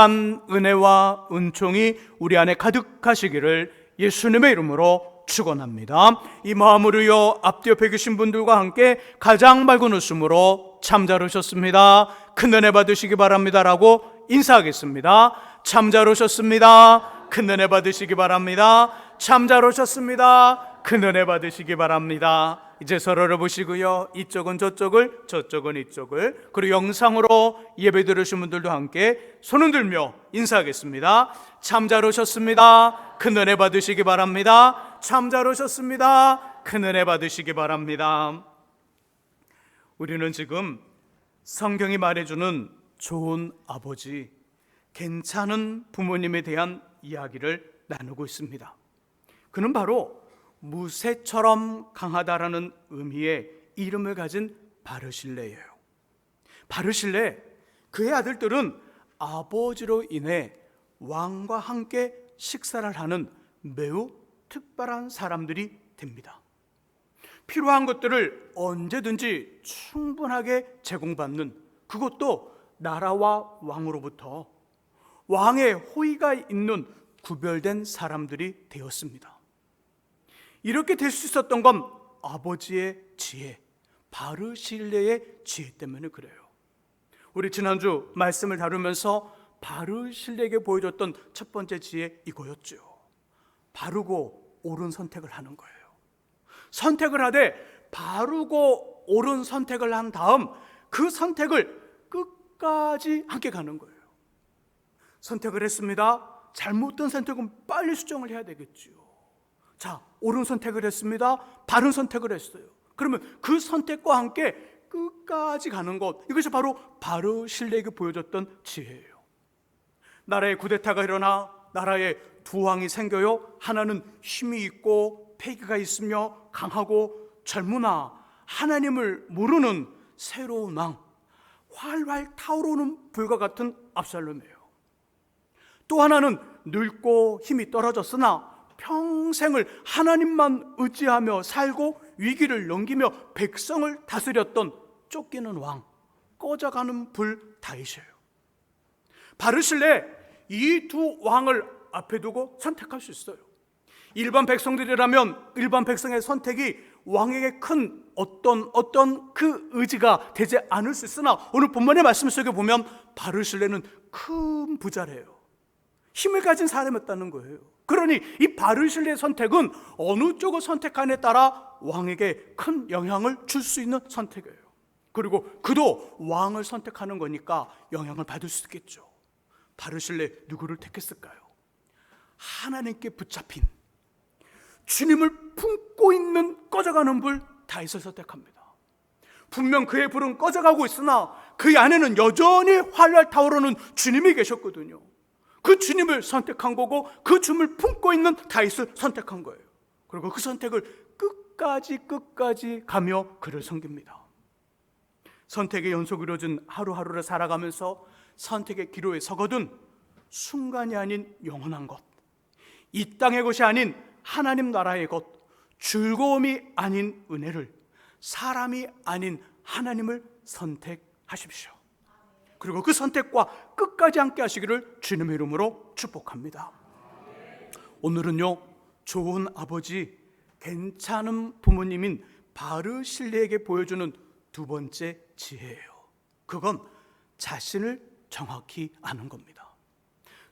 은혜와 은총이 우리 안에 가득하시기를 예수님의 이름으로 축원합니다. 이 마음으로요, 앞뒤 옆에 계신 분들과 함께 가장 맑은 웃음으로 참 잘 오셨습니다, 큰 은혜 받으시기 바랍니다 라고 인사하겠습니다. 참 잘 오셨습니다, 큰 은혜 받으시기 바랍니다. 참 잘 오셨습니다, 큰 은혜 받으시기 바랍니다. 이제 서로를 보시고요, 이쪽은 저쪽을, 저쪽은 이쪽을, 그리고 영상으로 예배 들으신 분들도 함께 손을 들며 인사하겠습니다. 참 잘 오셨습니다, 큰 은혜 받으시기 바랍니다. 참 잘 오셨습니다, 큰 은혜 받으시기 바랍니다. 우리는 지금 성경이 말해주는 좋은 아버지, 괜찮은 부모님에 대한 이야기를 나누고 있습니다. 그는 바로 무쇠처럼 강하다라는 의미의 이름을 가진 바르실레예요. 바르실레, 그의 아들들은 아버지로 인해 왕과 함께 식사를 하는 매우 특별한 사람들이 됩니다. 필요한 것들을 언제든지 충분하게 제공받는, 그것도 나라와 왕으로부터 왕의 호의가 있는 구별된 사람들이 되었습니다. 이렇게 될 수 있었던 건 아버지의 지혜, 바르실레의 지혜 때문에 그래요. 우리 지난주 말씀을 다루면서 바르실레에게 보여줬던 첫 번째 지혜 이거였죠. 바르고 옳은 선택을 하는 거예요. 선택을 하되 바르고 옳은 선택을 한 다음 그 선택을 끝까지 함께 가는 거예요. 선택을 했습니다. 잘못된 선택은 빨리 수정을 해야 되겠죠. 자, 옳은 선택을 했습니다. 바른 선택을 했어요. 그러면 그 선택과 함께 끝까지 가는 것, 이것이 바로 바르실레에게 보여줬던 지혜예요. 나라에 쿠데타가 일어나 나라에 두 왕이 생겨요. 하나는 힘이 있고 패기가 있으며 강하고 젊으나 하나님을 모르는 새로운 왕, 활활 타오르는 불과 같은 압살롬이에요. 또 하나는 늙고 힘이 떨어졌으나 평생을 하나님만 의지하며 살고 위기를 넘기며 백성을 다스렸던 쫓기는 왕, 꺼져가는 불 다윗이에요. 바르실레, 이 두 왕을 앞에 두고 선택할 수 있어요. 일반 백성들이라면 일반 백성의 선택이 왕에게 큰 어떤 그 의지가 되지 않을 수 있으나, 오늘 본문의 말씀 속에 보면 바르실레는 큰 부자래요. 힘을 가진 사람이었다는 거예요. 그러니 이 바르실레의 선택은 어느 쪽을 선택하느냐에 따라 왕에게 큰 영향을 줄 수 있는 선택이에요. 그리고 그도 왕을 선택하는 거니까 영향을 받을 수 있겠죠. 바르실레 누구를 택했을까요? 하나님께 붙잡힌, 주님을 품고 있는 꺼져가는 불 다윗을 선택합니다. 분명 그의 불은 꺼져가고 있으나 그 안에는 여전히 활활 타오르는 주님이 계셨거든요. 그 주님을 선택한 거고 그 주님을 품고 있는 다윗을 선택한 거예요. 그리고 그 선택을 끝까지 가며 그를 섬깁니다. 선택의 연속으로 이루어진 하루하루를 살아가면서 선택의 기로에 서거든 순간이 아닌 영원한 것, 이 땅의 것이 아닌 하나님 나라의 것, 즐거움이 아닌 은혜를, 사람이 아닌 하나님을 선택하십시오. 그리고 그 선택과 끝까지 함께 하시기를 주님의 이름으로 축복합니다. 오늘은요, 좋은 아버지, 괜찮은 부모님인 바르실레에게 보여주는 두 번째 지혜예요. 그건 자신을 정확히 아는 겁니다.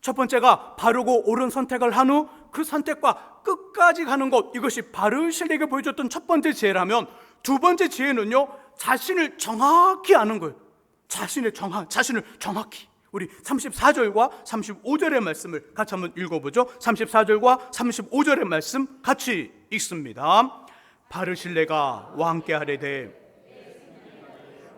첫 번째가 바르고 옳은 선택을 한 후 그 선택과 끝까지 가는 것, 이것이 바르실레에게 보여줬던 첫 번째 지혜라면, 두 번째 지혜는요, 자신을 정확히 아는 거예요. 자신을 정확히. 우리 34절과 35절의 말씀을 같이 한번 읽어보죠. 34절과 35절의 말씀 같이 읽습니다. 바르실레가 왕께 하려되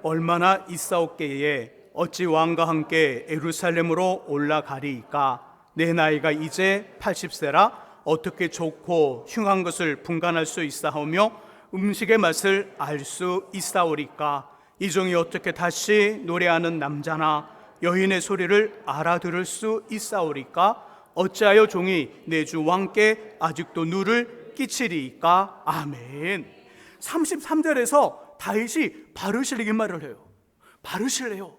얼마나 있사옵게에 어찌 왕과 함께 예루살렘으로 올라가리이까? 내 나이가 이제 80세라 어떻게 좋고 흉한 것을 분간할 수 있사오며 음식의 맛을 알 수 있사오리까? 이 종이 어떻게 다시 노래하는 남자나 여인의 소리를 알아들을 수 있사오리까? 어찌하여 종이 내 주 왕께 아직도 누를 끼치리이까? 아멘. 33절에서 다윗이 바르실레에게 말을 해요. 바르실레요,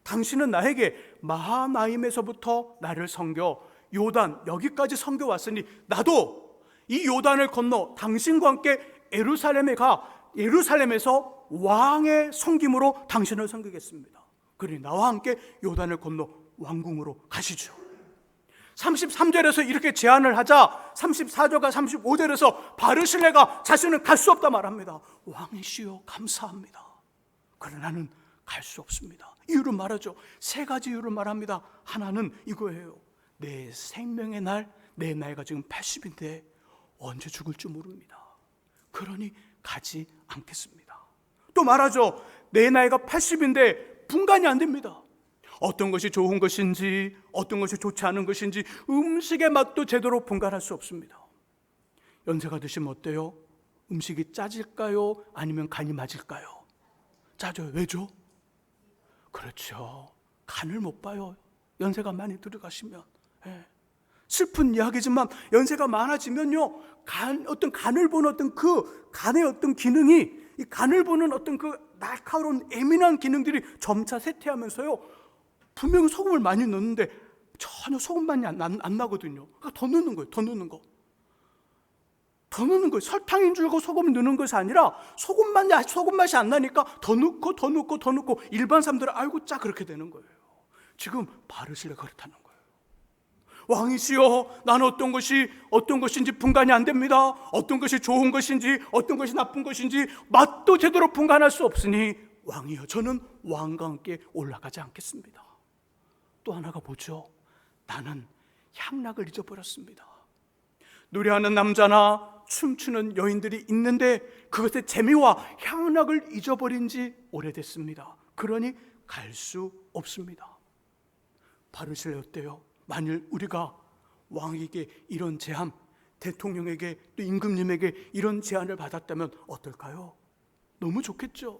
당신은 나에게 마하나임에서부터 나를 섬겨 요단 여기까지 섬겨왔으니 나도 이 요단을 건너 당신과 함께 예루살렘에 가 예루살렘에서 왕의 섬김으로 당신을 섬기겠습니다. 그러니 나와 함께 요단을 건너 왕궁으로 가시죠. 33절에서 이렇게 제안을 하자 34절과 35절에서 바르실레가 자신은 갈 수 없다 말합니다. 왕이시여 감사합니다. 그러나 나는 갈 수 없습니다. 이유를 말하죠. 세 가지 이유를 말합니다. 하나는 이거예요. 내 생명의 날, 내 나이가 지금 80인데 언제 죽을지 모릅니다. 그러니 가지 않겠습니다. 또 말하죠. 내 나이가 80인데 분간이 안 됩니다. 어떤 것이 좋은 것인지 어떤 것이 좋지 않은 것인지 음식의 맛도 제대로 분간할 수 없습니다. 연세가 드시면 어때요? 음식이 짜질까요? 아니면 간이 맞을까요? 짜져요. 왜죠? 그렇죠. 간을 못 봐요. 연세가 많이 들어가시면. 슬픈 이야기지만 연세가 많아지면요, 어떤 간을 보는 어떤 그 간의 어떤 기능이, 이 간을 보는 어떤 그 날카로운 예민한 기능들이 점차 쇠퇴하면서요, 분명히 소금을 많이 넣는데 전혀 소금 맛이 안 나거든요. 그러니까 더 넣는 거예요. 더 넣는 거. 더 넣는 거예요. 설탕인 줄 알고 소금을 넣는 것이 아니라 소금 맛이 안 나니까 더 넣고 더 넣고 더 넣고 일반 사람들은 아이고 짜 그렇게 되는 거예요. 지금 바르실레가 그렇다는 거예요. 왕이시여, 나는 어떤 것인지 분간이 안 됩니다. 어떤 것이 좋은 것인지 어떤 것이 나쁜 것인지 맛도 제대로 분간할 수 없으니 왕이여, 저는 왕과 함께 올라가지 않겠습니다. 또 하나가 뭐죠? 나는 향락을 잊어버렸습니다. 노래하는 남자나 춤추는 여인들이 있는데 그것의 재미와 향락을 잊어버린 지 오래됐습니다. 그러니 갈 수 없습니다. 바르실레 어때요? 만일 우리가 왕에게 이런 제안, 대통령에게 또 임금님에게 이런 제안을 받았다면 어떨까요? 너무 좋겠죠.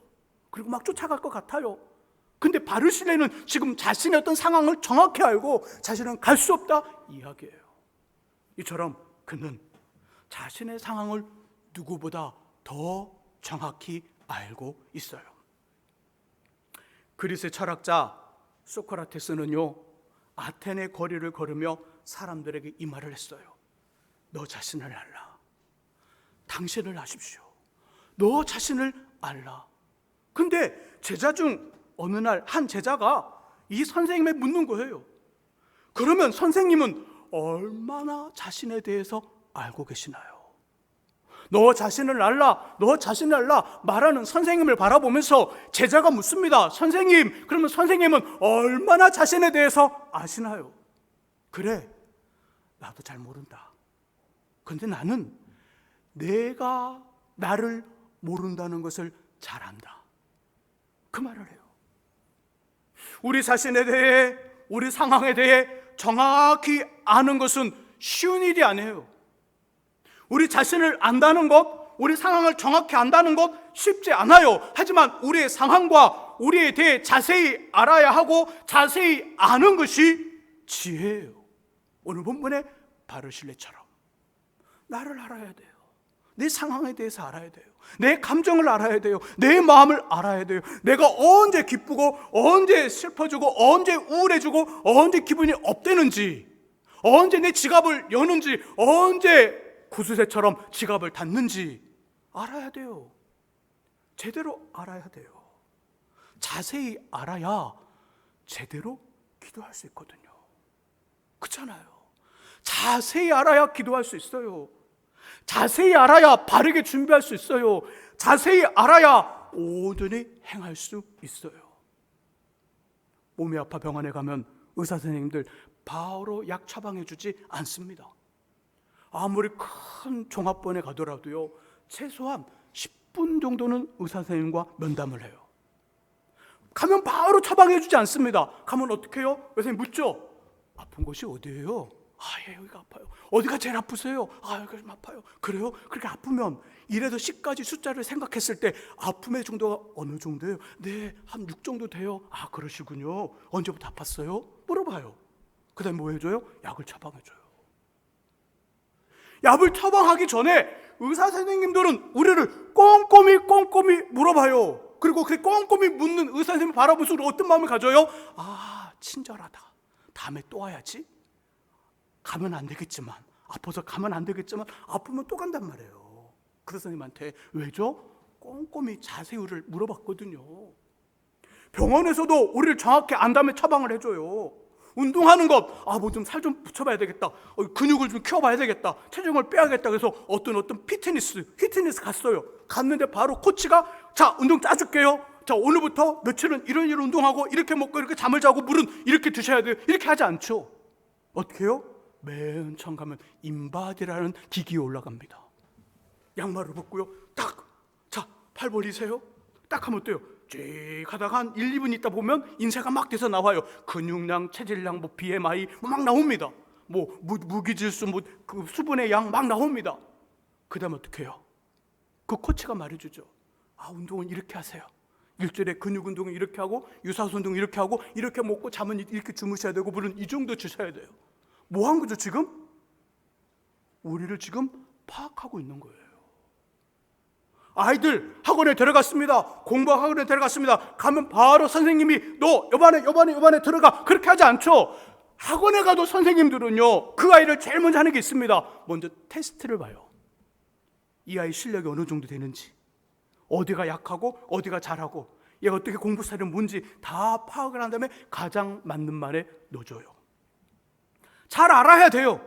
그리고 막 쫓아갈 것 같아요. 근데 바르실레는 지금 자신의 어떤 상황을 정확히 알고 자신은 갈 수 없다 이야기해요. 이처럼 그는 자신의 상황을 누구보다 더 정확히 알고 있어요. 그리스의 철학자 소크라테스는요, 아테네 거리를 걸으며 사람들에게 이 말을 했어요. 너 자신을 알라. 당신을 아십시오. 너 자신을 알라. 근데 제자 중 어느 날 한 제자가 이 선생님에 묻는 거예요. 그러면 선생님은 얼마나 자신에 대해서 알고 계시나요? 너 자신을 알라, 너 자신을 알라 말하는 선생님을 바라보면서 제자가 묻습니다. 선생님, 그러면 선생님은 얼마나 자신에 대해서 아시나요? 그래, 나도 잘 모른다. 근데 나는 내가 나를 모른다는 것을 잘 안다. 그 말을 해요. 우리 자신에 대해, 우리 상황에 대해 정확히 아는 것은 쉬운 일이 아니에요. 우리 자신을 안다는 것, 우리 상황을 정확히 안다는 것 쉽지 않아요. 하지만 우리의 상황과 우리에 대해 자세히 알아야 하고 자세히 아는 것이 지혜예요. 오늘 본문의 바르실레처럼 나를 알아야 돼요. 내 상황에 대해서 알아야 돼요. 내 감정을 알아야 돼요. 내 마음을 알아야 돼요. 내가 언제 기쁘고 언제 슬퍼지고 언제 우울해지고 언제 기분이 업되는지, 언제 내 지갑을 여는지, 언제 구스새처럼 지갑을 닫는지 알아야 돼요. 제대로 알아야 돼요. 자세히 알아야 제대로 기도할 수 있거든요. 그렇잖아요. 자세히 알아야 기도할 수 있어요. 자세히 알아야 바르게 준비할 수 있어요. 자세히 알아야 온전히 행할 수 있어요. 몸이 아파 병원에 가면 의사 선생님들 바로 약 처방해 주지 않습니다. 아무리 큰 종합병원에 가더라도요, 최소한 10분 정도는 의사 선생님과 면담을 해요. 가면 바로 처방해 주지 않습니다. 가면 어떻게 해요? 의사 선생님 묻죠. 아픈 곳이 어디예요? 예, 여기가 아파요. 어디가 제일 아프세요? 여기가 좀 아파요. 그래요? 그렇게 아프면 1에서 10까지 숫자를 생각했을 때 아픔의 정도가 어느 정도예요? 네, 한 6 정도 돼요. 그러시군요. 언제부터 아팠어요? 물어봐요. 그 다음에 뭐 해줘요? 약을 처방해줘요. 약을 처방하기 전에 의사 선생님들은 우리를 꼼꼼히 물어봐요. 그리고 그 꼼꼼히 묻는 의사 선생님을 바라보면서 어떤 마음을 가져요? 친절하다. 다음에 또 와야지. 가면 안 되겠지만, 아파서 가면 안 되겠지만 아프면 또 간단 말이에요. 그 선생님한테 왜죠? 꼼꼼히 자세히를 물어봤거든요. 병원에서도 우리를 정확히 안다면 처방을 해줘요. 운동하는 것, 뭐 좀 살 좀 붙여봐야 되겠다, 근육을 좀 키워봐야 되겠다, 체중을 빼야겠다. 그래서 어떤 피트니스 갔어요. 갔는데 바로 코치가 자, 운동 짜줄게요. 자, 오늘부터 며칠은 이런 운동하고 이렇게 먹고 이렇게 잠을 자고 물은 이렇게 드셔야 돼요. 이렇게 하지 않죠. 어떻게 해요? 맨 처음 가면 인바디라는 기기에 올라갑니다. 양말을 벗고요. 딱, 자, 팔 벌리세요. 딱 하면 어때요? 쭉 하다가 한 1, 2분 있다 보면 인쇄가 막 돼서 나와요. 근육량, 체질량, BMI 막 나옵니다. 무기질수, 그 수분의 양 막 나옵니다. 그 다음에 어떻게 해요? 그 코치가 말해주죠. 운동은 이렇게 하세요. 일주일에 근육 운동은 이렇게 하고, 유산소 운동 이렇게 하고, 이렇게 먹고 잠은 이렇게 주무셔야 되고, 물은 이 정도 주셔야 돼요. 뭐 한 거죠 지금? 우리를 지금 파악하고 있는 거예요. 아이들 학원에 들어갔습니다. 공부 학원에 들어갔습니다. 가면 바로 선생님이 너 요번에 들어가, 그렇게 하지 않죠. 학원에 가도 선생님들은요, 그 아이를 제일 먼저 하는 게 있습니다. 먼저 테스트를 봐요. 이 아이 실력이 어느 정도 되는지, 어디가 약하고 어디가 잘하고, 얘가 어떻게 공부 스타일이 뭔지 다 파악을 한 다음에 가장 맞는 말에 넣어줘요. 잘 알아야 돼요.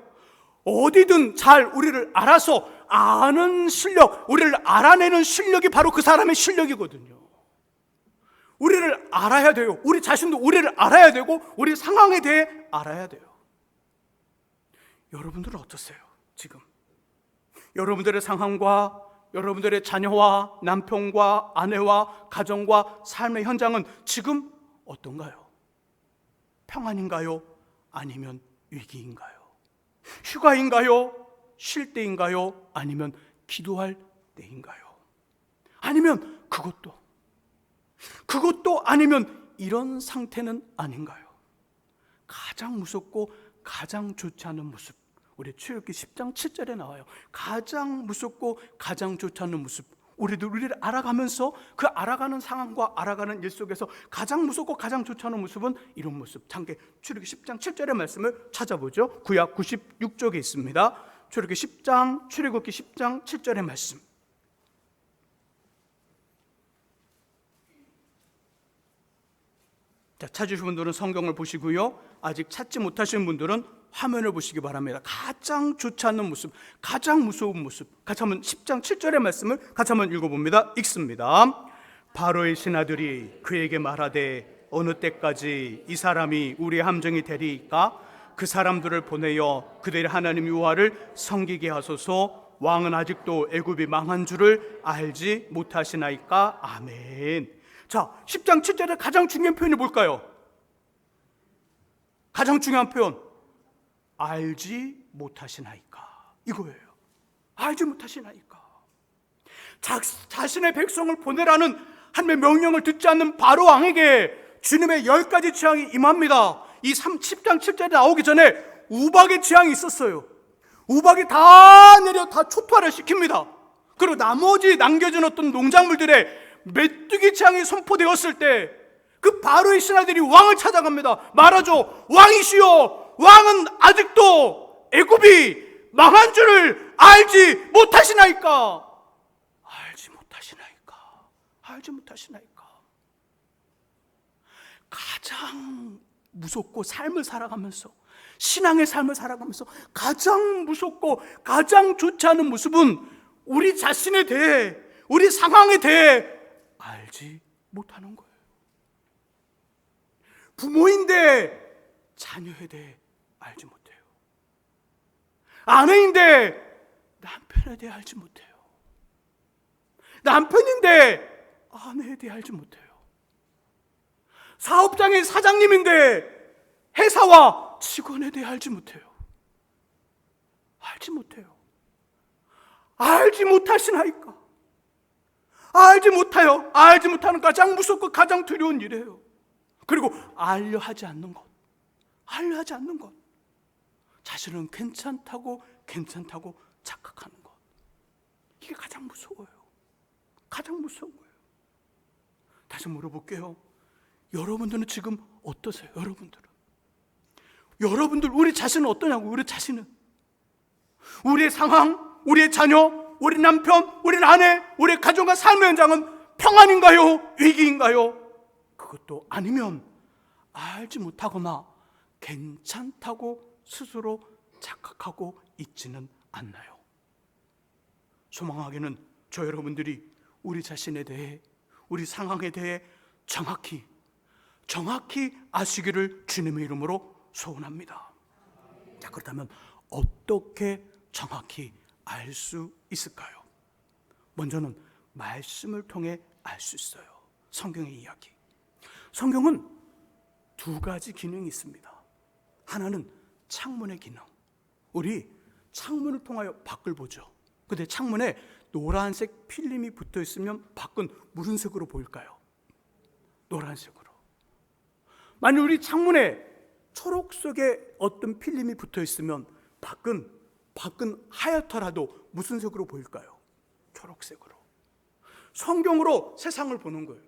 어디든 잘 우리를 알아서 아는 실력, 우리를 알아내는 실력이 바로 그 사람의 실력이거든요. 우리를 알아야 돼요. 우리 자신도 우리를 알아야 되고, 우리 상황에 대해 알아야 돼요. 여러분들은 어떠세요? 지금 여러분들의 상황과 여러분들의 자녀와 남편과 아내와 가정과 삶의 현장은 지금 어떤가요? 평안인가요? 아니면 위기인가요? 휴가인가요? 쉴 때인가요? 아니면 기도할 때인가요? 아니면 그것도 아니면 이런 상태는 아닌가요? 가장 무섭고 가장 좋지 않은 모습, 우리 출애굽기 10장 7절에 나와요. 가장 무섭고 가장 좋지 않은 모습. 우리를 알아가면서 그 알아가는 상황과 알아가는 일 속에서 가장 무섭고 가장 좋지 않은 모습은 이런 모습. 창계 출애굽기 10장 7절의 말씀을 찾아보죠. 구약 96쪽에 있습니다. 출애굽기 10장 7절의 말씀. 자, 찾으신 분들은 성경을 보시고요. 아직 찾지 못하신 분들은 화면을 보시기 바랍니다. 가장 좋지 않은 모습, 가장 무서운 모습. 같이 한번 10장 7절의 말씀을 같이 한번 읽어봅니다. 읽습니다. 바로의 신하들이 그에게 말하되 어느 때까지 이 사람이 우리의 함정이 되리이까? 그 사람들을 보내어 그들의 하나님 여호와를 섬기게 하소서. 왕은 아직도 애굽이 망한 줄을 알지 못하시나이까? 아멘. 자, 10장 7절의 가장 중요한 표현이 뭘까요? 가장 중요한 표현, 알지 못하시나이까, 이거예요. 알지 못하시나이까. 자신의 백성을 보내라는 하나님의 명령을 듣지 않는 바로 왕에게 주님의 10가지 재앙이 임합니다. 이 10장 7절에 나오기 전에 우박의 재앙이 있었어요. 우박이 다 내려 다 초토화를 시킵니다. 그리고 나머지 남겨진 어떤 농작물들의 메뚜기 재앙이 선포되었을 때 그 바로의 신하들이 왕을 찾아갑니다. 말하죠. 왕이시여, 왕은 아직도 애굽이 망한 줄을 알지 못하시나이까? 알지 못하시나이까? 가장 무섭고 삶을 살아가면서, 신앙의 삶을 살아가면서 가장 무섭고 가장 좋지 않은 모습은 우리 자신에 대해, 우리 상황에 대해 알지 못하는 거예요. 부모인데 자녀에 대해 알지 못해요. 아내인데 남편에 대해 알지 못해요. 남편인데 아내에 대해 알지 못해요. 사업장의 사장님인데 회사와 직원에 대해 알지 못해요. 알지 못해요. 알지 못하시나이까? 알지 못해요. 알지 못하는 가장 무섭고 가장 두려운 일이에요. 그리고 알려 하지 않는 것. 자신은 괜찮다고 착각하는 것. 이게 가장 무서워요. 가장 무서운 거예요. 다시 물어볼게요. 여러분들은 지금 어떠세요? 여러분들은 여러분들 우리 자신은 어떠냐고. 우리 자신은, 우리의 상황, 우리의 자녀, 우리 남편, 우리 아내, 우리 가정과 삶의 현장은 평안인가요? 위기인가요? 그것도 아니면 알지 못하거나 괜찮다고 스스로 착각하고 있지는 않나요? 소망하기는 저 여러분들이 우리 자신에 대해, 우리 상황에 대해 정확히 아시기를 주님의 이름으로 소원합니다. 자, 그렇다면 어떻게 정확히 알 수 있을까요? 먼저는 말씀을 통해 알 수 있어요. 성경의 이야기. 성경은 두 가지 기능이 있습니다. 하나는 창문의 기능. 우리 창문을 통하여 밖을 보죠. 근데 창문에 노란색 필름이 붙어 있으면 밖은 무슨 색으로 보일까요? 노란색으로. 만약 우리 창문에 초록색의 어떤 필름이 붙어 있으면 밖은 하얗더라도 무슨 색으로 보일까요? 초록색으로. 성경으로 세상을 보는 거예요.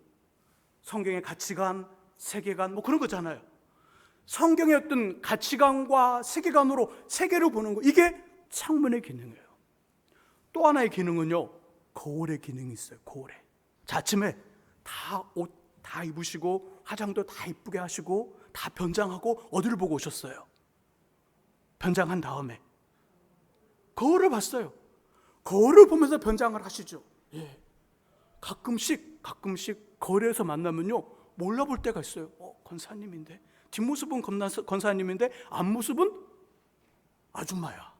성경의 가치관, 세계관, 뭐 그런 거잖아요. 성경의 어떤 가치관과 세계관으로 세계를 보는 거, 이게 창문의 기능이에요. 또 하나의 기능은요, 거울의 기능이 있어요. 거울에. 자, 아침에 옷 다 입으시고 화장도 다 이쁘게 하시고 다 변장하고 어디를 보고 오셨어요? 변장한 다음에 거울을 봤어요. 거울을 보면서 변장을 하시죠. 예. 가끔씩 거리에서 만나면요, 몰라볼 때가 있어요. 권사님인데, 뒷모습은 권사님인데 앞모습은 아줌마야.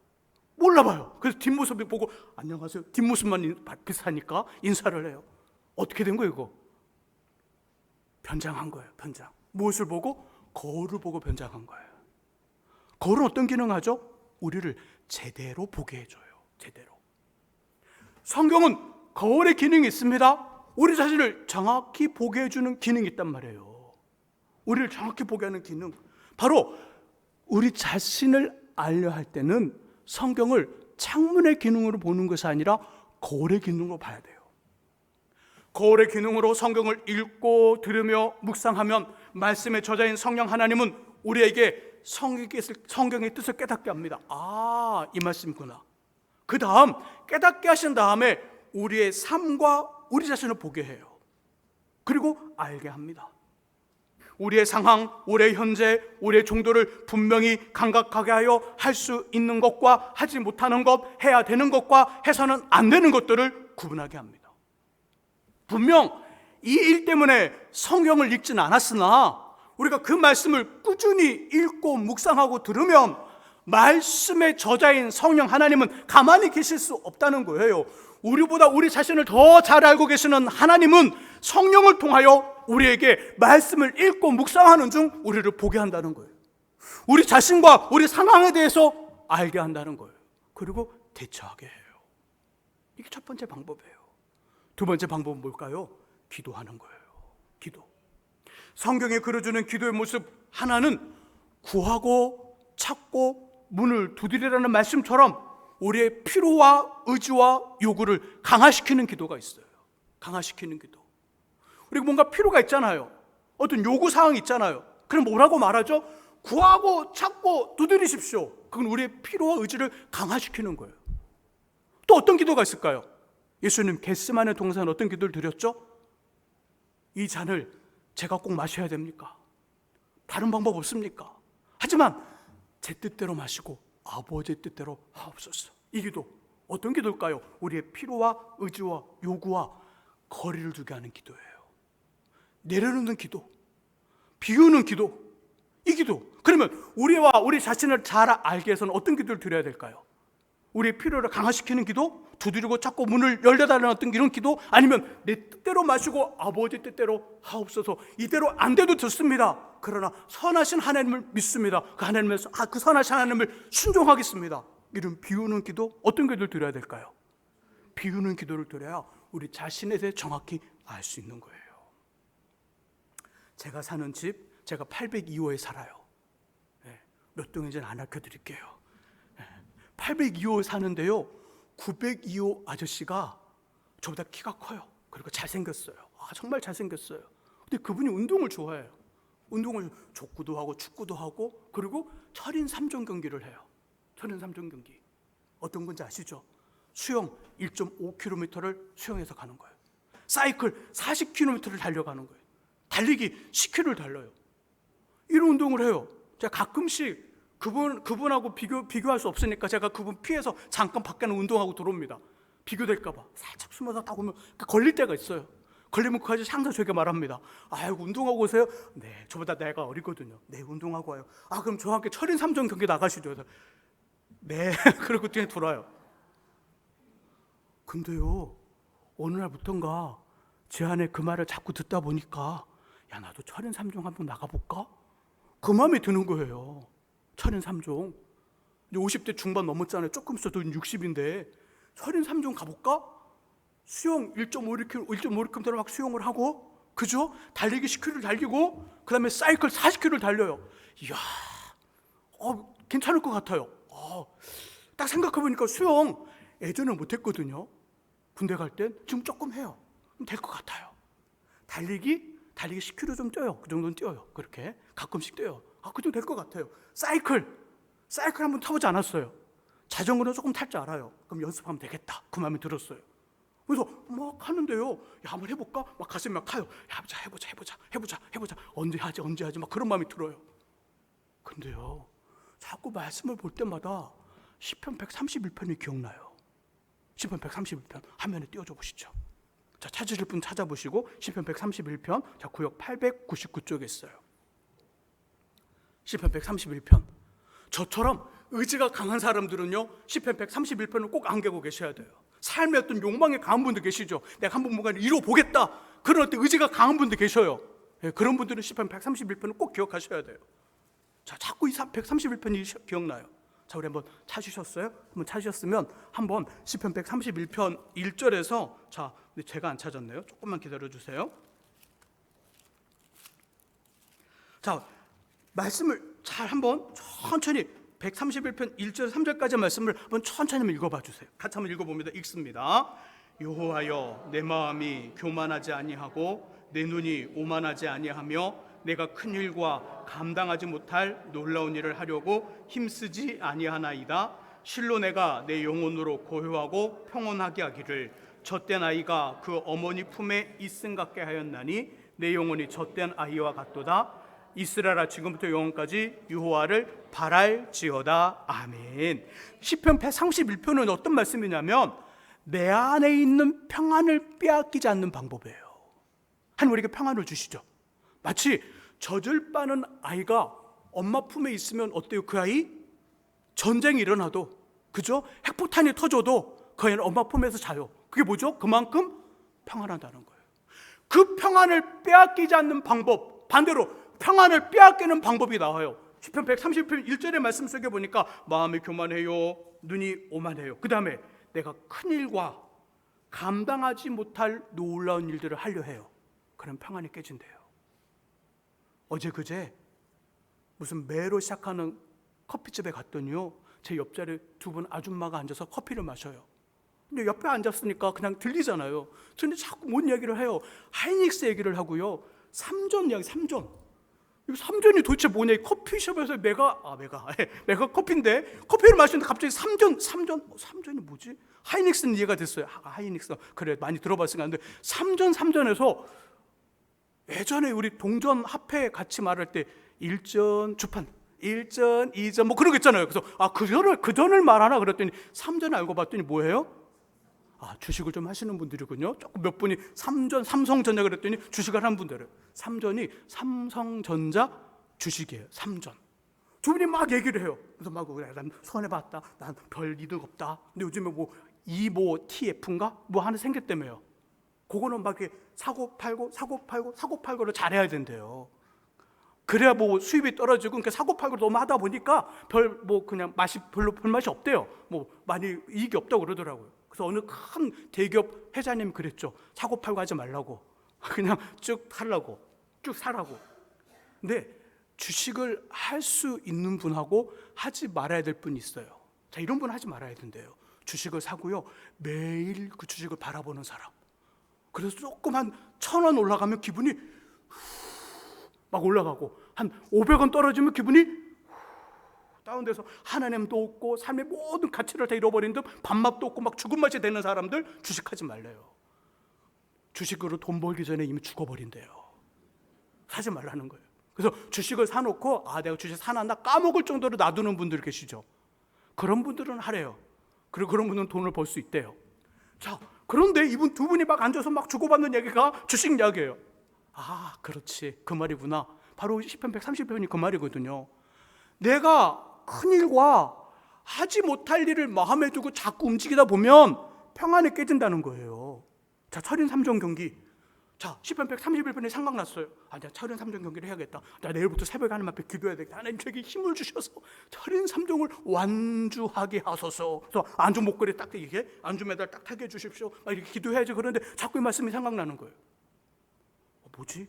몰라봐요. 그래서 뒷모습을 보고 안녕하세요. 뒷모습만 비슷하니까 인사를 해요. 어떻게 된 거예요, 이거? 변장한 거예요. 변장. 무엇을 보고? 거울을 보고 변장한 거예요. 거울은 어떤 기능을 하죠? 우리를 제대로 보게 해줘요. 제대로. 성경은 거울의 기능이 있습니다. 우리 자신을 정확히 보게 해주는 기능이 있단 말이에요. 우리를 정확히 보게 하는 기능. 바로 우리 자신을 알려 할 때는 성경을 창문의 기능으로 보는 것이 아니라 거울의 기능으로 봐야 돼요. 거울의 기능으로 성경을 읽고 들으며 묵상하면 말씀의 저자인 성령 하나님은 우리에게 성경의 뜻을 깨닫게 합니다. 아, 이 말씀이구나. 그 다음 깨닫게 하신 다음에 우리의 삶과 우리 자신을 보게 해요. 그리고 알게 합니다. 우리의 상황, 우리의 현재, 우리의 정도를 분명히 감각하게 하여 할 수 있는 것과 하지 못하는 것, 해야 되는 것과 해서는 안 되는 것들을 구분하게 합니다. 분명 이 일 때문에 성경을 읽지는 않았으나 우리가 그 말씀을 꾸준히 읽고 묵상하고 들으면 말씀의 저자인 성령 하나님은 가만히 계실 수 없다는 거예요. 우리보다 우리 자신을 더 잘 알고 계시는 하나님은 성령을 통하여 우리에게 말씀을 읽고 묵상하는 중 우리를 보게 한다는 거예요. 우리 자신과 우리 상황에 대해서 알게 한다는 거예요. 그리고 대처하게 해요. 이게 첫 번째 방법이에요. 두 번째 방법은 뭘까요? 기도하는 거예요. 기도. 성경에 그려주는 기도의 모습 하나는 구하고 찾고 문을 두드리라는 말씀처럼 우리의 필요와 의지와 요구를 강화시키는 기도가 있어요. 강화시키는 기도. 우리가 뭔가 필요가 있잖아요. 어떤 요구사항이 있잖아요. 그럼 뭐라고 말하죠? 구하고 찾고 두드리십시오. 그건 우리의 필요와 의지를 강화시키는 거예요. 또 어떤 기도가 있을까요? 예수님 겟세마네 동산 어떤 기도를 드렸죠? 이 잔을 제가 꼭 마셔야 됩니까? 다른 방법 없습니까? 하지만 제 뜻대로 마시고 아버지의 뜻대로 하옵소서. 이 기도 어떤 기도일까요? 우리의 필요와 의지와 요구와 거리를 두게 하는 기도예요. 내려놓는 기도, 비우는 기도, 이 기도. 그러면 우리와 우리 자신을 잘 알기 위해서는 어떤 기도를 드려야 될까요? 우리의 필요를 강화시키는 기도, 두드리고 찾고 문을 열려달라는 어떤 이런 기도, 아니면 내 뜻대로 마시고 아버지 뜻대로 하옵소서. 이대로 안 돼도 좋습니다. 그러나 선하신 하나님을 믿습니다. 그 선하신 하나님을 순종하겠습니다. 이런 비우는 기도, 어떤 기도를 드려야 될까요? 비우는 기도를 드려야 우리 자신에 대해 정확히 알 수 있는 거예요. 제가 사는 집, 제가 802호에 살아요. 몇 동인지는 안 알려드릴게요. 802호 사는데요, 902호 아저씨가 저보다 키가 커요. 그리고 잘생겼어요. 정말 잘생겼어요. 근데 그분이 운동을 좋아해요. 운동을 족구도 하고 축구도 하고 그리고 철인 3종 경기를 해요. 철인 3종 경기. 어떤 건지 아시죠? 수영 1.5km를 수영해서 가는 거예요. 사이클 40km를 달려가는 거예요. 달리기 10km를 달려요. 이런 운동을 해요. 제가 가끔씩 그분하고 비교할 수 없으니까 제가 그분 피해서 잠깐 밖에는 운동하고 들어옵니다. 비교될까봐 살짝 숨어서 딱 오면 걸릴 때가 있어요. 걸리면 그 아저씨 항상 저에게 말합니다. 아이고 운동하고 오세요? 네, 저보다 나이가 어리거든요. 네, 운동하고 와요. 아, 그럼 저와 함께 철인 3종 경기 나가시죠. 그래서 네, 그러고 뒤에 돌아요. 근데요, 어느 날부턴가 제 안에 그 말을 자꾸 듣다 보니까 야, 나도 철인 3종 한번 나가볼까? 그 마음이 드는 거예요. 철인 3종. 이제 50대 중반 넘었잖아요. 조금 있어도 60인데 철인 3종 가볼까? 수영 1.5km 막 수영을 하고, 그죠? 달리기 10km를 달리고, 그 다음에 사이클 40km를 달려요. 이야, 괜찮을 것 같아요. 딱 생각해보니까 수영 예전에 못했거든요. 군대 갈 땐 지금 조금 해요. 될 것 같아요. 달리기 10km 좀 뛰어요. 그 정도는 뛰어요. 그렇게 가끔씩 뛰어요. 그 정도 될 것 같아요. 사이클 한번 타보지 않았어요. 자전거는 조금 탈 줄 알아요. 그럼 연습하면 되겠다. 그 마음이 들었어요. 그래서 막 하는데요. 야, 한번 해볼까? 막 가슴이 막 타요. 야, 해보자. 언제 하지? 막 그런 마음이 들어요. 근데요, 자꾸 말씀을 볼 때마다 시편 131편이 기억나요. 시편 131편 화면에 띄워줘 보시죠. 자, 찾으실 분 찾아보시고 시편 131편, 자, 구역 899쪽에 있어요. 시편 131편. 저처럼 의지가 강한 사람들은요, 시편 131편을 꼭 안기고 계셔야 돼요. 삶의 어떤 욕망에 강한 분들 계시죠. 내가 한번 뭔가 이뤄보겠다. 그런 어떤 의지가 강한 분들 계셔요. 그런 분들은 시편 131편을 꼭 기억하셔야 돼요. 자, 자꾸 이 131편이 기억나요. 자, 우리 한번 찾으셨어요? 한번 찾으셨으면 한번 시편 131편 1절에서, 자, 근데 제가 안 찾았네요. 조금만 기다려 주세요. 자, 말씀을 잘 한번 천천히 131편 1절 3절까지 말씀을 한번 천천히 읽어봐 주세요. 같이 한번 읽어봅니다. 읽습니다. 여호와여, 내 마음이 교만하지 아니하고 내 눈이 오만하지 아니하며 내가 큰 일과 감당하지 못할 놀라운 일을 하려고 힘쓰지 아니하나이다. 실로 내가 내 영혼으로 고요하고 평온하게 하기를 젖된 아이가 그 어머니 품에 있음 같게 하였나니 내 영혼이 젖된 아이와 같도다. 이스라엘아, 지금부터 영원까지 여호와를 바랄지어다. 아멘. 시편 131편은 어떤 말씀이냐면 내 안에 있는 평안을 빼앗기지 않는 방법이에요. 하나님 우리에게 평안을 주시죠. 마치 젖을 빠는 아이가 엄마 품에 있으면 어때요? 그 아이 전쟁이 일어나도, 그죠? 핵폭탄이 터져도 그 아이는 엄마 품에서 자요. 그게 뭐죠? 그만큼 평안하다는 거예요. 그 평안을 빼앗기지 않는 방법, 반대로 평안을 빼앗기는 방법이 나와요. 시편 130편 1절의 말씀 속에 보니까 마음이 교만해요, 눈이 오만해요. 그 다음에 내가 큰 일과 감당하지 못할 놀라운 일들을 하려 해요. 그럼 평안이 깨진대요. 어제 그제 무슨 매로 시작하는 커피집에 갔더니요, 제 옆자리에 두 분 아줌마가 앉아서 커피를 마셔요. 근데 옆에 앉았으니까 그냥 들리잖아요. 근데 자꾸 뭔 얘기를 해요. 하이닉스 얘기를 하고요, 삼전 이야기. 삼전이 도대체 뭐냐. 커피숍에서 메가 커피인데 커피를 마시는데 갑자기 삼전이 뭐지? 하이닉스는 이해가 됐어요. 하이닉스 그래 많이 들어봤으니까. 근데 삼전에서 예전에 우리 동전 합회 같이 말할 때 1전 주판 1전 2전 뭐 그런 거 있잖아요. 그래서 그 전을 말하나 그랬더니 3전 알고 봤더니 뭐예요? 주식을 좀 하시는 분들이군요. 조금 몇 분이 삼성전자 그랬더니 주식을 하는 분들은 삼전이 삼성전자 주식이에요. 삼전. 두 분이 막 얘기를 해요. 그래서 막 그래, 난 손해봤다. 난 별 이득 없다. 근데 요즘에 뭐 이보 TF인가 뭐 하나 생겼다며요. 그거는 막 이렇게 사고 팔고를 잘해야 된대요. 그래야 뭐 수입이 떨어지고, 그러니까 사고 팔고 너무 하다 보니까 그냥 별로 맛이 없대요. 뭐 많이 이익이 없다고 그러더라고요. 그래서 어느 큰 대기업 회장님이 그랬죠. 사고 팔고 하지 말라고. 그냥 쭉 사라고. 근데 주식을 할 수 있는 분하고 하지 말아야 될 분이 있어요. 자, 이런 분은 하지 말아야 된대요. 주식을 사고요, 매일 그 주식을 바라보는 사람. 그래서 조금 한 1,000원 올라가면 기분이 막 올라가고, 한 500원 떨어지면 기분이 다운돼서 하나님도 없고 삶의 모든 가치를 다 잃어버린 듯 밥맛도 없고 막 죽은 맛이 되는 사람들 주식하지 말래요. 주식으로 돈 벌기 전에 이미 죽어버린대요. 사지 말라는 거예요. 그래서 주식을 사놓고 내가 주식 사놨나 까먹을 정도로 놔두는 분들 계시죠. 그런 분들은 하래요. 그리고 그런 분은 돈을 벌 수 있대요. 자, 그런데 이분 두 분이 막 앉아서 막 주고받는 얘기가 주식 이야기예요. 그렇지, 그 말이구나. 바로 시편 130편이 그 말이거든요. 내가 큰일과 하지 못할 일을 마음에 두고 자꾸 움직이다 보면 평안이 깨진다는 거예요. 자, 철인 3종 경기. 자, 시편 131편이 생각났어요. 내가 철인 3종 경기를 해야겠다. 나 내일부터 새벽에 하나님 앞에 기도해야 되겠다. 하나님 저에게 힘을 주셔서 철인 3종을 완주하게 하소서. 그래서 안주 목걸이 딱 이게 안주 메달 딱 타게 해주십시오. 막 이렇게 기도해야지. 그런데 자꾸 이 말씀이 생각나는 거예요. 뭐지?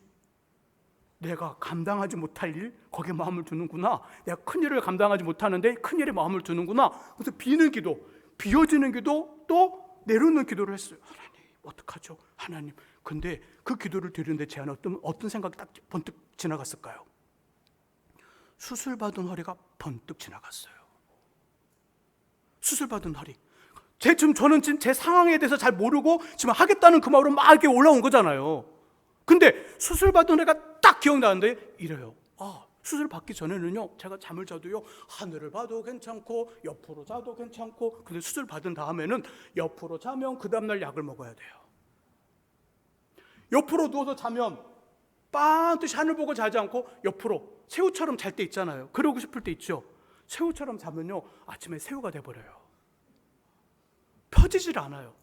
내가 감당하지 못할 일 거기에 마음을 두는구나. 내가 큰일을 감당하지 못하는데 큰일에 마음을 두는구나. 그래서 비는 기도, 비워지는 기도, 또 내려놓는 기도를 했어요. 하나님 어떡하죠? 하나님. 근데 그 기도를 드리는데 제 안에 어떤 생각이 딱 번뜩 지나갔을까요? 수술받은 허리가 번뜩 지나갔어요. 수술받은 허리. 저는 지금 제 상황에 대해서 잘 모르고 지금 하겠다는 그 마음으로 막 이렇게 올라온 거잖아요. 근데 수술받은 애가 딱 기억나는데 이래요. 수술 받기 전에는요, 제가 잠을 자도요, 하늘을 봐도 괜찮고 옆으로 자도 괜찮고, 근데 수술 받은 다음에는 옆으로 자면 그 다음날 약을 먹어야 돼요. 옆으로 누워서 자면 빤듯이 하늘 보고 자지 않고 옆으로 새우처럼 잘 때 있잖아요. 그러고 싶을 때 있죠. 새우처럼 자면요, 아침에 새우가 돼버려요. 펴지질 않아요.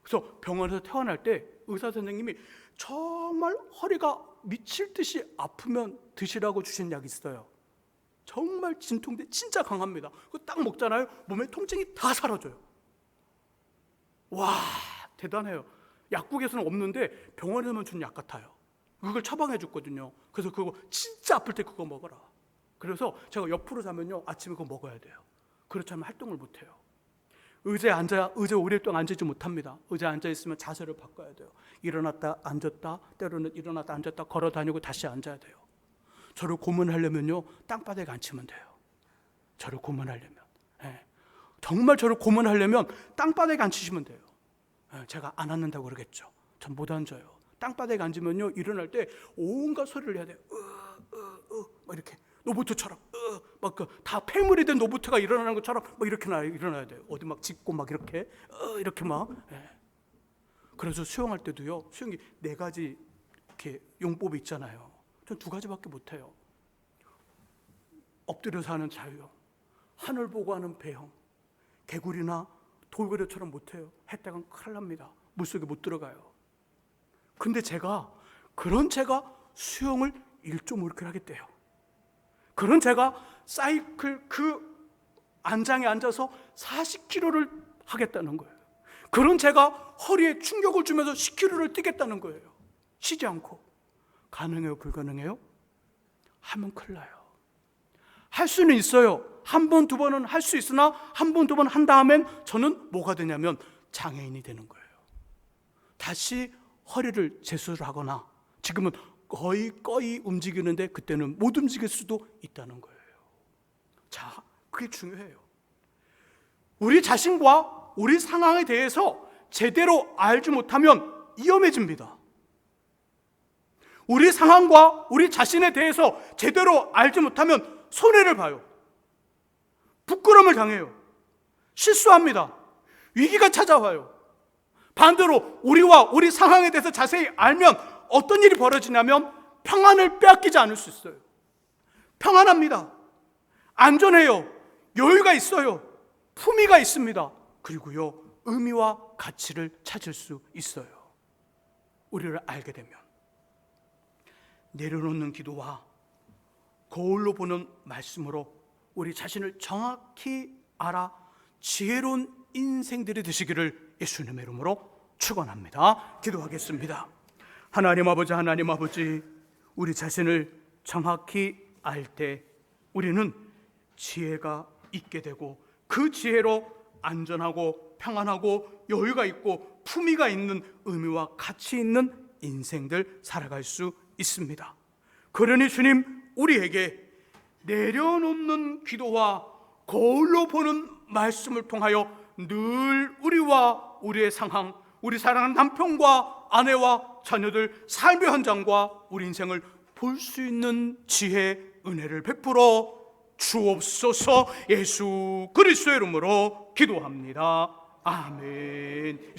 그래서 병원에서 퇴원할 때 의사 선생님이 정말 허리가 미칠 듯이 아프면 드시라고 주신 약이 있어요. 정말 진통제 진짜 강합니다. 그거 딱 먹잖아요. 몸의 통증이 다 사라져요. 와, 대단해요. 약국에서는 없는데 병원에서만 주는 약 같아요. 그걸 처방해 줬거든요. 그래서 그거 진짜 아플 때 그거 먹어라. 그래서 제가 옆으로 자면요, 아침에 그거 먹어야 돼요. 그렇지 않으면 활동을 못 해요. 의자에 오랫동안 앉지 못합니다. 의자에 앉아 있으면 자세를 바꿔야 돼요. 일어났다 앉았다, 때로는 일어났다 앉았다 걸어 다니고 다시 앉아야 돼요. 저를 고문하려면요, 땅바닥에 앉히면 돼요. 저를 고문하려면, 정말 저를 고문하려면 땅바닥에 앉히시면 돼요. 제가 안 앉는다고 그러겠죠. 전 못 앉아요. 땅바닥에 앉으면요, 일어날 때 온갖 소리를 해야 돼요. 막 이렇게 로봇처럼 막 다 폐물이 된 로봇가 일어나는 것처럼 막 이렇게 일어나야 돼요. 어디 막 짚고 막 이렇게 막. 그래서 수영할 때도요, 수영이 4가지 이렇게 용법이 있잖아요. 전 2가지밖에 못 해요. 엎드려서 하는 자유형, 하늘 보고 하는 배형, 개구리나 돌고래처럼 못 해요. 했다간 큰일 납니다. 물속에 못 들어가요. 근데 제가 수영을 1.5km 하겠대요. 그런 제가 사이클 그 안장에 앉아서 40km를 하겠다는 거예요. 그런 제가 허리에 충격을 주면서 10km를 뛰겠다는 거예요. 쉬지 않고. 가능해요? 불가능해요? 하면 큰일 나요. 할 수는 있어요. 1번, 2번은 할 수 있으나 1번, 2번 한 다음엔 저는 뭐가 되냐면 장애인이 되는 거예요. 다시 허리를 재수를 하거나, 지금은 거의 움직이는데 그때는 못 움직일 수도 있다는 거예요. 자, 그게 중요해요. 우리 자신과 우리 상황에 대해서 제대로 알지 못하면 위험해집니다. 우리 상황과 우리 자신에 대해서 제대로 알지 못하면 손해를 봐요. 부끄러움을 당해요. 실수합니다. 위기가 찾아와요. 반대로 우리와 우리 상황에 대해서 자세히 알면 어떤 일이 벌어지냐면 평안을 빼앗기지 않을 수 있어요. 평안합니다. 안전해요. 여유가 있어요. 품위가 있습니다. 그리고요, 의미와 가치를 찾을 수 있어요. 우리를 알게 되면. 내려놓는 기도와 거울로 보는 말씀으로 우리 자신을 정확히 알아 지혜로운 인생들이 되시기를 예수님의 이름으로 축원합니다. 기도하겠습니다. 하나님 아버지, 우리 자신을 정확히 알 때 우리는 지혜가 있게 되고, 그 지혜로 안전하고 평안하고 여유가 있고 품위가 있는, 의미와 가치 있는 인생들 살아갈 수 있습니다. 그러니 주님, 우리에게 내려놓는 기도와 거울로 보는 말씀을 통하여 늘 우리와 우리의 상황, 우리 사랑하는 남편과 아내와 자녀들 삶의 현장과 우리 인생을 볼 수 있는 지혜, 은혜를 베풀어 주옵소서. 예수 그리스도의 이름으로 기도합니다. 아멘.